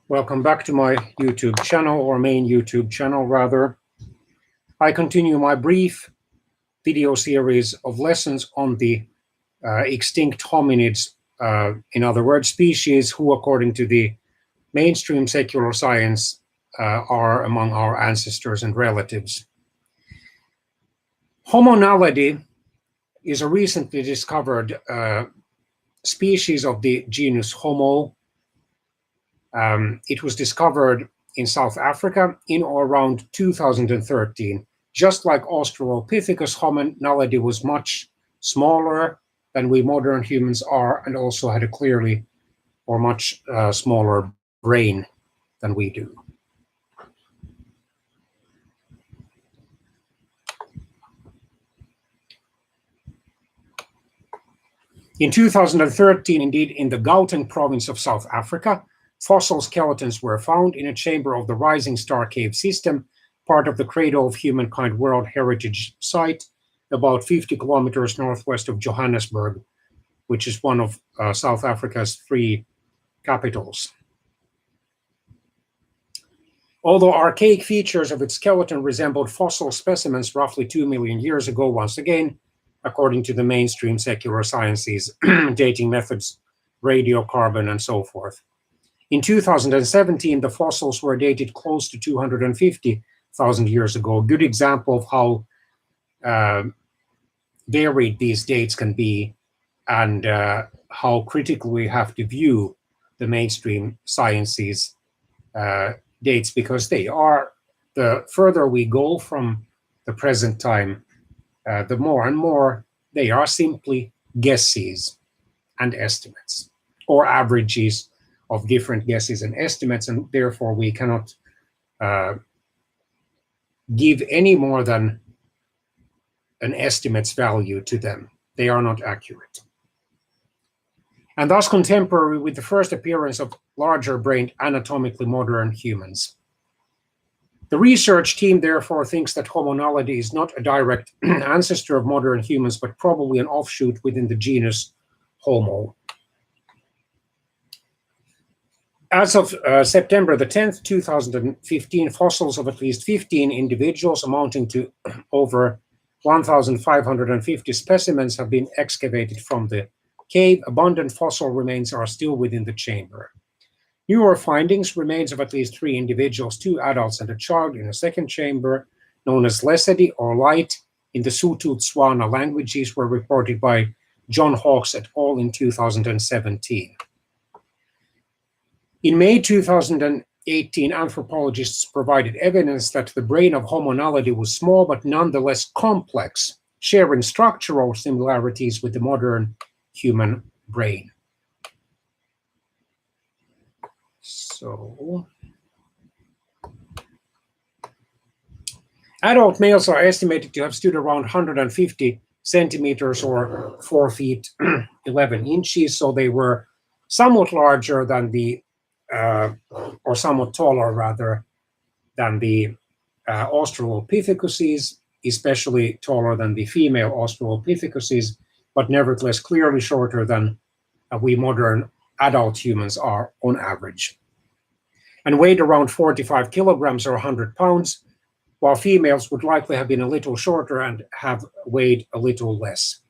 Welcome back to my YouTube channel, or main YouTube channel rather. I continue my brief video series of lessons on the extinct hominids, in other words, species who, according to the mainstream secular science, are among our ancestors and relatives. Homo naledi is a recently discovered species of the genus Homo. It was discovered in South Africa in or around 2013. Just like Australopithecus, Homo naledi was much smaller than we modern humans are, and also had a clearly or much smaller brain than we do. In 2013, indeed, in the Gauteng province of South Africa, fossil skeletons were found in a chamber of the Rising Star Cave system, part of the Cradle of Humankind World Heritage Site, about 50 kilometers northwest of Johannesburg, which is one of South Africa's 3 capitals. Although archaic features of its skeleton resembled fossil specimens roughly 2 million years ago, once again, according to the mainstream secular sciences, dating methods, radiocarbon, and so forth. In 2017, the fossils were dated close to 250,000 years ago, a good example of how varied these dates can be, and how critically we have to view the mainstream sciences dates, because they are, the further we go from the present time, the more and more they are simply guesses and estimates, or averages of different guesses and estimates, and therefore we cannot give any more than an estimate's value to them. They are not accurate. And thus contemporary with the first appearance of larger-brained, anatomically modern humans. The research team therefore thinks that Homo naledi is not a direct ancestor of modern humans, but probably an offshoot within the genus Homo. As of September the 10th, 2015, fossils of at least 15 individuals amounting to over 1,550 specimens have been excavated from the cave. Abundant fossil remains are still within the chamber. Newer findings, remains of at least 3 individuals, 2 adults and a child, in a second chamber, known as Lesedi or Light, in the Sotho-Tswana languages, were reported by John Hawkes et al. In 2017. In May 2018, anthropologists provided evidence that the brain of Homo naledi was small but nonetheless complex, sharing structural similarities with the modern human brain. So, adult males are estimated to have stood around 150 centimeters or 4 feet 11 inches, so they were somewhat larger than the or somewhat taller rather than the Australopithecus, especially taller than the female Australopithecus, but nevertheless clearly shorter than we modern adult humans are on average, and weighed around 45 kilograms or 100 pounds, while females would likely have been a little shorter and have weighed a little less.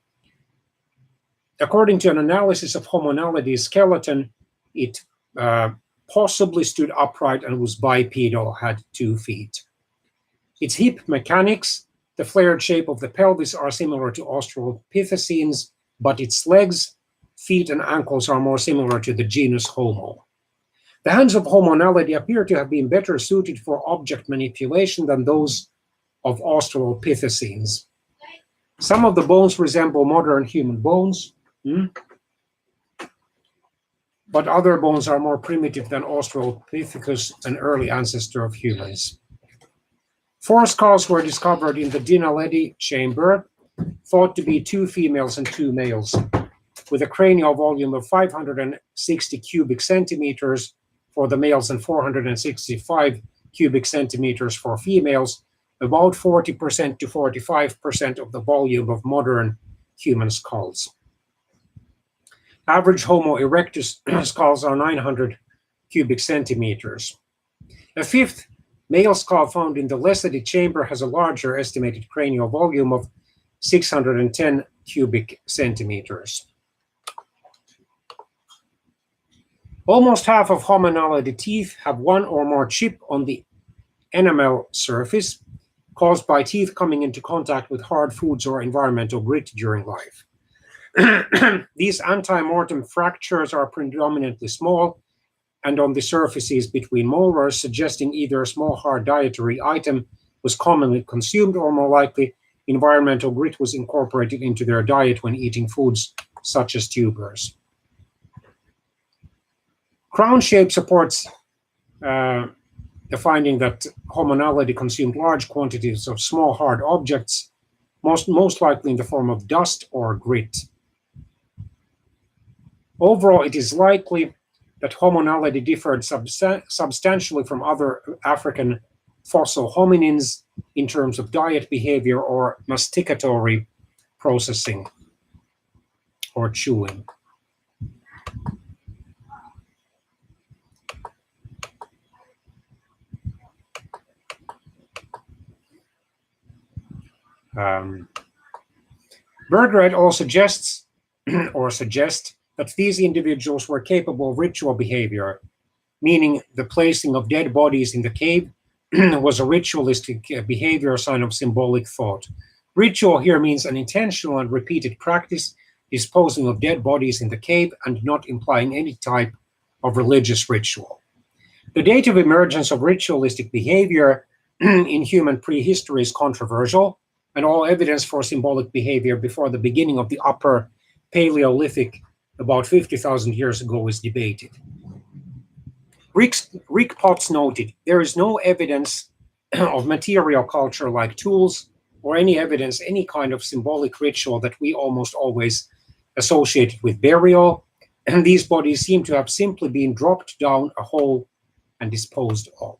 According to an analysis of Homo naledi's skeleton, it possibly stood upright and was bipedal, had 2 feet. Its hip mechanics, the flared shape of the pelvis, are similar to Australopithecines, but its legs, feet, and ankles are more similar to the genus Homo. The hands of Homo naledi appear to have been better suited for object manipulation than those of Australopithecines. Some of the bones resemble modern human bones, but other bones are more primitive than Australopithecus, an early ancestor of humans. 4 skulls were discovered in the naledi chamber, thought to be 2 females and 2 males, with a cranial volume of 560 cubic centimeters for the males and 465 cubic centimeters for females, about 40% to 45% of the volume of modern human skulls. Average Homo erectus skulls are 900 cubic centimeters. A fifth male skull found in the Lesedi chamber has a larger estimated cranial volume of 610 cubic centimeters. Almost half of Homo naledi teeth have one or more chip on the enamel surface, caused by teeth coming into contact with hard foods or environmental grit during life. These ante-mortem fractures are predominantly small and on the surfaces between molars, suggesting either a small hard dietary item was commonly consumed or, more likely, environmental grit was incorporated into their diet when eating foods such as tubers. Crown shape supports the finding that Homo naledi consumed large quantities of small hard objects, most likely in the form of dust or grit. Overall, it is likely that Homo naledi differed substantially from other African fossil hominids in terms of diet behavior or masticatory processing or chewing. Berger et al. Suggests that these individuals were capable of ritual behavior, meaning the placing of dead bodies in the cave was a ritualistic behavior, a sign of symbolic thought. Ritual here means an intentional and repeated practice, disposing of dead bodies in the cave, and not implying any type of religious ritual. The date of emergence of ritualistic behavior in human prehistory is controversial, and all evidence for symbolic behavior before the beginning of the Upper Paleolithic, about 50,000 years ago, is debated. Rick Potts noted, there is no evidence of material culture like tools or any evidence, any kind of symbolic ritual that we almost always associated with burial, and these bodies seem to have simply been dropped down a hole and disposed of.